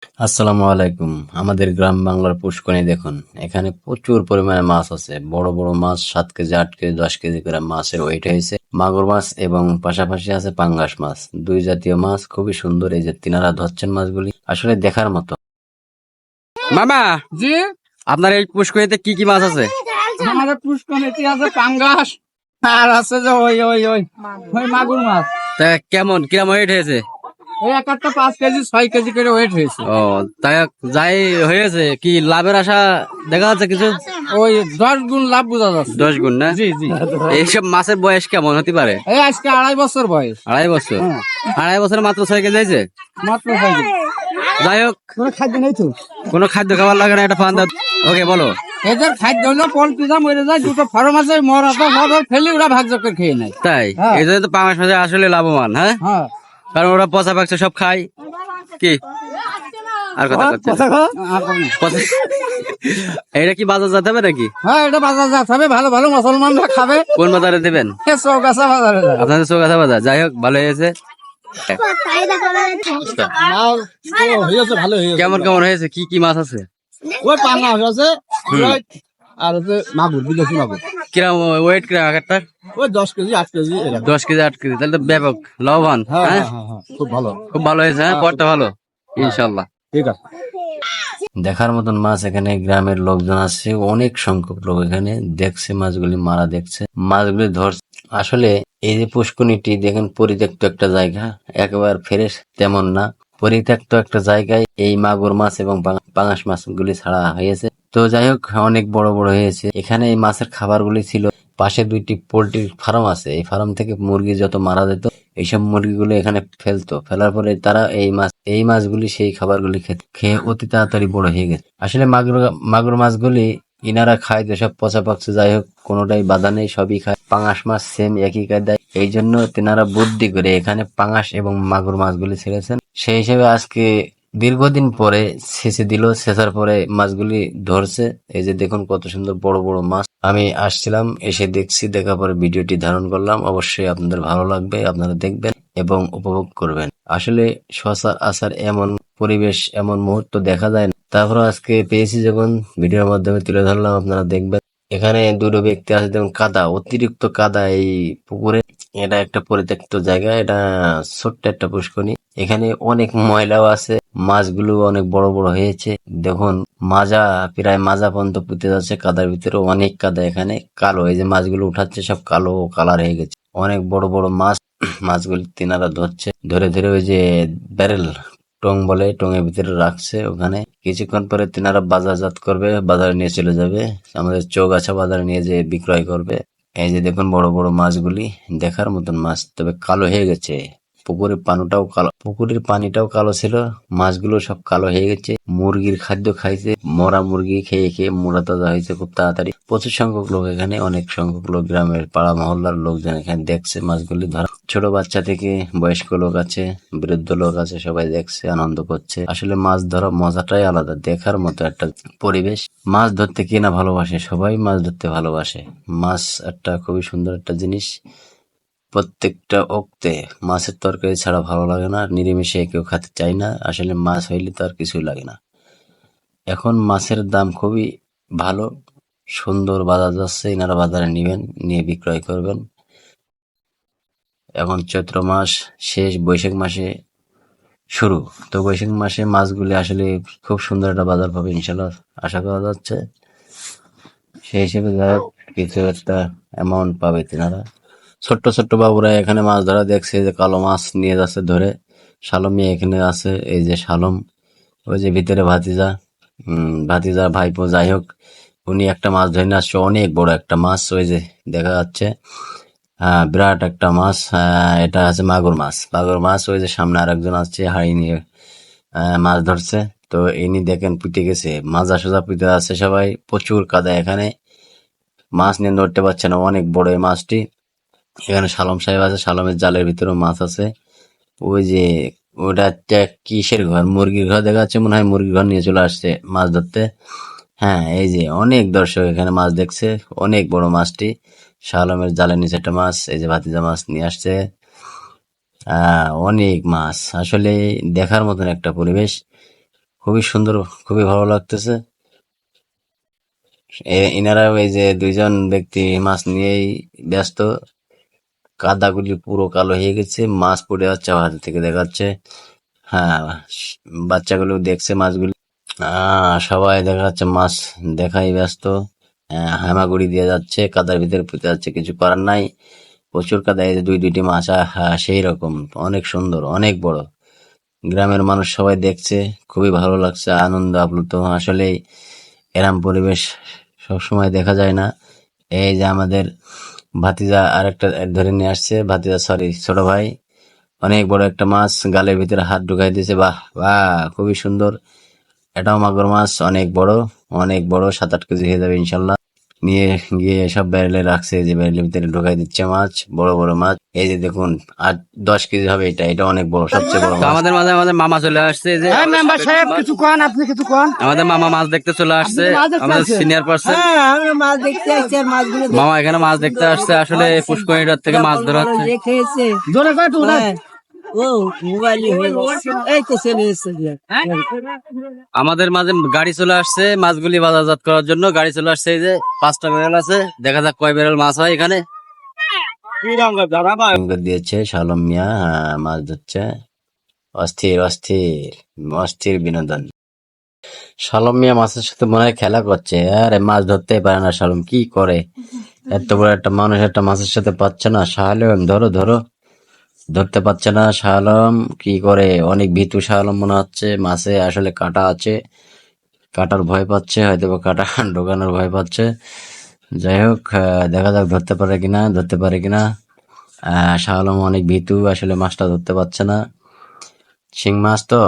আসসালামু আলাইকুম। আমাদের গ্রাম বাংলার পুষ্করণী দেখুন, এখানে প্রচুর পরিমাণে মাছ আছে। বড় বড় মাছ 7 কেজি, 8 কেজি, 10 কেজি করে মাছের ওয়েট হয়েছে। মাগুর মাছ এবং পাশাপাশি আছে পাঙ্গাস মাছ। দুই জাতীয় মাছ খুবই সুন্দর। এই যে তিনারা ধরছেন মাছগুলি আসলে দেখার মতো। মামা, জি, আপনার এই পুষ্করিতে কি কি মাছ আছে? আমাদের পুষ্করণীতে আছে পাঙ্গাস আর আছে যে ওই ওই ওই ওই মাগুর মাছ। তা কিরম ওয়েট হয়েছে? ওই এক একটা 5 কেজি 6 কেজি করে ওয়েট হয়েছে। ও, তাই যাই হয়েছে কি লাভের আশা দেখা যাচ্ছে কিছু? ওই 10 গুণ লাভ বোঝা যাচ্ছে। 10 গুণ না? জি জি, এইসব মাছের বয়স কেমন হতে পারে? এই আজকে 2.5 বছর বয়স। 2.5 বছর? হ্যাঁ। 2.5 বছরে মাত্র 6 কেজি হয়েছে? মাত্র 6 কেজি। যাই হোক, কোনো খাদ্য নেই তো। কোনো খাদ্য খাবার লাগে না, একটা ফান দাও। ওকে, বলো। এদের খাদ্য হলো পোল্ট্রি যা মরে যায়, দুটো ফার্ম আছে, মরা তো মরার ফেলে ওরা ভাগ করে খেয়ে নেয়। তাই হ্যাঁ। এই জন্য তো পাঙাশ মাছে আসলে লাভবান, হ্যাঁ? হ্যাঁ, কারণ ওরা পচা পাকছে সব খায়। কি আর কথা করছে? আর কোনো না। এটা কি বাজার যেতে হবে নাকি? হ্যাঁ, এটা বাজার যাতে হবে, ভালো ভালো মুসলমানরা খাবে। কোন বাজারে দেবেন? চৌগাছা বাজারে যাবে। আপনাদের চৌগাছা বাজার। যাই হোক, ভালো হয়েছে। ভালো হয়েছে। কেমন কেমন হয়েছে? কি কি মাছ আছে? ওই পাঙ্গাস আছে, ওই আর হচ্ছে মাগুর, বিদেশি মাগুর। কিরম ওয়েট কিরম একটা? ওই 10 কেজি 8 কেজি এরকম। 10 কেজি 8 কেজি, তাহলে তো ব্যাপক লাভবান। হ্যাঁ হ্যাঁ, হ্যাঁ হ্যাঁ হ্যাঁ, খুব ভালো। খুব ভালো হয়েছে। হ্যাঁ, পরটা ভালো ইনশাল্লাহ। ঠিক আছে। দেখার মতন মাছ। এখানে গ্রামের লোকজন আছে, অনেক সংখ্যক লোক এখানে দেখছে মাছগুলি মারা, দেখছে মাছগুলি ধরছে। আসলে এই যে পুষ্করণীটি দেখেন, পরিত্যক্ত একটা জায়গা, একেবারে ফ্রেশ তেমন না। পরিত্যক্ত একটা জায়গায় এই মাগুর মাছ এবং পাঙাশ মাছগুলি ছাড়া হয়েছে। তো যাই হোক, অনেক বড় বড় হয়েছে। এখানে এই মাছের খাবারগুলি ছিল, পাশে 2টি পোল্ট্রির ফার্ম আছে। এই ফার্ম থেকে মুরগি যত মারা যেত, এইসব মুরগিগুলো এখানে ফেলতো। ফেলার পরে তারা এই মাছগুলি সেই খাবারগুলি খেয়ে অতি তাড়াতাড়ি বড় হয়ে গেছে। আসলে মাগুর মাছগুলি ইনারা খায় তো সব পচা পাকছে। যাই হোক, কোনোটাই বাধা নেই, সবই খায়। পাঙাশ মাছ সেম একই কায়দায়। এই জন্য তেনারা বুদ্ধি করে এখানে পাঙাশ এবং মাগুর মাছগুলি ছেড়েছেন। সেই হিসেবে আজকে দীর্ঘদিন পরে ছেঁচে দিল। ছেঁচার পরে মাছগুলি ধরছে। এই যে দেখুন কত সুন্দর বড় বড় মাছ। আমি আসছিলাম, এসে দেখছি, দেখার পরে ভিডিওটি ধারণ করলাম। অবশ্যই আপনাদের ভালো লাগবে, আপনারা দেখবেন এবং উপভোগ করবেন। আসলে সচরাচর এমন পরিবেশ, এমন মুহূর্ত দেখা যায় না। তারপর আজকে পেয়েছি যখন, ভিডিওর মাধ্যমে তুলে ধরলাম, আপনারা দেখবেন। এখানে দুটো ব্যক্তি আছে, যেমন কাদা, অতিরিক্ত কাদা এই পুকুরে। এটা একটা পরিত্যক্ত জায়গা, এটা ছোট্ট একটা পুষ্করণী। এখানে অনেক ময়লাও আছে, মাছগুলো অনেক বড় বড় হয়েছে। দেখুন, প্রায় মাজা পর্যন্ত পুঁতে যাচ্ছে কাদার ভিতরে। অনেক কাদা এখানে, কালো। এই যে মাছগুলো উঠাচ্ছে সব কালো কালার হয়ে গেছে। অনেক বড় বড় মাছ। মাছগুলি তিনারা ধরছে, ধরে ধরে ওই যে ব্যারেল টং বলে, টঙের ভিতরে রাখছে। ওখানে কিছুক্ষণ পরে তিনারা বাজারজাত করবে, বাজারে নিয়ে চলে যাবে। আমাদের চৌগাছা বাজারে নিয়ে যেয়ে বিক্রয় করবে। এই যে দেখুন বড় বড় মাছগুলি, দেখার মতন মাছ, তবে কালো হয়ে গেছে। পুকুরের পানিটাও কালো ছিল, মাছগুলো সব কালো হয়ে গেছে। মুরগির খাদ্য খাইছে, মরা মুরগি খেয়ে খেয়ে মোরা তাজা হয়েছে খুব তাড়াতাড়ি। প্রচুর সংখ্যক লোক এখানে, অনেক সংখ্যক লোক, গ্রামের পাড়া মহল্লার লোকজন এখানে দেখছে মাছগুলি ধরা। ছোট বাচ্চা থেকে বয়স্ক লোক আছে, বৃদ্ধ লোক আছে, সবাই দেখছে, আনন্দ করছে। আসলে মাছ ধরা মজাটাই আলাদা, দেখার মতো একটা পরিবেশ। মাছ ধরতে কে না ভালোবাসে, সবাই মাছ ধরতে ভালোবাসে। মাছ একটা খুবই সুন্দর একটা জিনিস। প্রত্যেকটা অক্তে মাছের তরকারি ছাড়া ভালো লাগে না, নিরামিষে কেউ খেতে চায় না। আসলে মাছ হইলে তো আর কিছুই লাগে না। এখন মাছের দাম খুবই ভালো, সুন্দর বাজার যাচ্ছে। এনারা বাজারে নিবেন, নিয়ে বিক্রয় করবেন। এখন চৈত্র মাস শেষ, বৈশাখ মাসে শুরু। তো বৈশাখ মাসে মাছগুলি আসলে খুব সুন্দর একটা বাজার পাবে ইনশাল্লাহ, আশা করা যাচ্ছে। সেই হিসেবে যারা কিছু একটা অ্যামাউন্ট পাবে তেনারা। ছোট্ট ছোট্ট বাবুরা এখানে মাছ ধরা দেখছে, যে কালো মাছ নিয়ে যাচ্ছে ধরে। শালমী এখানে আছে, এই যে শালম। ওই যে ভিতরে ভাতিজা, ভাতিজা ভাইপো, যাই হোক, উনি একটা মাছ ধরে নিয়ে আসছে, অনেক বড় একটা মাছ। ওই যে দেখা যাচ্ছে, হ্যাঁ, বিরাট একটা মাছ। এটা আছে মাগুর মাছ। মাগুর মাছ, ওই যে সামনে আরেকজন আসছে হাড়ি নিয়ে মাছ ধরছে। তো ইনি দেখেন পুঁতে গেছে, মাজা সোজা পুঁতে আছে সবাই। প্রচুর কাদা এখানে, মাছ নিয়ে ধরতে পারছে না, অনেক বড় এই মাছটি। এখানে শালম সাহেব আছে, শালমের জালের ভিতরেও মাছ আছে। ওই যে ওটা একটা কিসের ঘর, মুরগির ঘর দেখা যাচ্ছে, মনে হয় মুরগির ঘর নিয়ে চলে আসছে মাছ ধরতে। হ্যাঁ, এই যে অনেক দর্শক এখানে মাছ দেখছে, অনেক বড় মাছটি। শালমের জালের নিচে একটা মাছ, এই যে ভাতিজা মাছ নিয়ে আসছে। অনেক মাছ, আসলে দেখার মতন একটা পরিবেশ। খুবই সুন্দর, খুবই ভালো লাগতেছে। এনারা এই যে দুইজন ব্যক্তি মাছ নিয়েই ব্যস্ত। কাদাগুলি পুরো কালো হয়ে গেছে, মাছ পড়ে যাচ্ছে হাত থেকে দেখাচ্ছে। হ্যাঁ, বাচ্চাগুলো দেখছে মাছগুলি। সবাই দেখা যাচ্ছে মাছ দেখাই ব্যস্ত। হামাগুড়ি দিয়ে যাচ্ছে, কাদার ভিতরে পুঁতে যাচ্ছে, কিছু করার নাই। প্রচুর কাদা, এই যে দুইটি মাছ, সেই রকম অনেক সুন্দর, অনেক বড়। গ্রামের মানুষ সবাই দেখছে, খুবই ভালো লাগছে, আনন্দ আপ্লুত। আসলে এরম পরিবেশ সবসময় দেখা যায় না। এই যে আমাদের ভাতিজা আরেকটা ধরে নিয়ে আসছে, ভাতিজা সরি ছোট ভাই, অনেক বড় একটা মাছ গালের ভিতরে হাত ঢুকাই দিয়েছে। বাহ বাহ, খুবই সুন্দর। এটাও মাগুর মাছ, অনেক বড়, অনেক বড়, 7-8 কেজি হয়ে যাবে ইনশাল্লাহ। নিয়ে গিয়ে সব ব্যারেলে রাখছে, যে ব্যারেলের ভিতরে ঢুকাই দিচ্ছে মাছ, বড় বড় মাছ। এই যে দেখুন, 8-10 কেজি হবে এটা, এটা অনেক বড়, সবচেয়ে বড় তো মাছ। আমাদের মাঝে আমাদের মামা চলে আসছে, এই যে হ্যাঁ মেম্বার সাহেব কিছু কন, আপনি কিছু কন। আমাদের মামা মাছ দেখতে চলে আসছে, আপনি মাছ দেখতে আমাদের আসছেন? Senior person. হ্যাঁ, আমরা মাছ দেখতে আসছি আর মাছগুলো মামা এখানে মাছ দেখতে আসছে, আসলে পুষ্করিণীর থেকে মাছ ধরা হচ্ছে। দেখেছে। জোরে কয় টু হ্যাঁ। ও মোবাইল এই তো চলে এসছে যে। আমাদের মাঝে গাড়ি চলে আসছে মাছগুলি বাজারজাত করার জন্য। গাড়ি চলে আসছে, এই যে 5টা বেরেল আছে, দেখা যাক কয় বেরেল মাছ হয় এখানে। দিয়েছে শালম মিয়া, মাছ ধরছে। অস্থির অস্থির অস্থির বিনোদন। শালম মিয়া মাছের সাথে মনে হয় খেলা করছে। আরে মাছ ধরতেই পারে না শালম, কি করে? এত বড় একটা মানুষ একটা মাছের সাথে পাচ্ছে না। শালম ধরো ধরো, ধরতে পারছে না শালম, কি করে? অনেক ভীতু শালম মনে হচ্ছে। মাছে আসলে কাঁটা আছে, কাঁটার ভয় পাচ্ছে, হয়তো বা কাঁটা ঢোকানোর ভয় পাচ্ছে। যাই হোক, দেখা যাক ধরতে পারে কিনা, ধরতে পারে কিনা। শালম অনেক ভীতু, আসলে মাছটা ধরতে পারছে না। শিং মাছ তো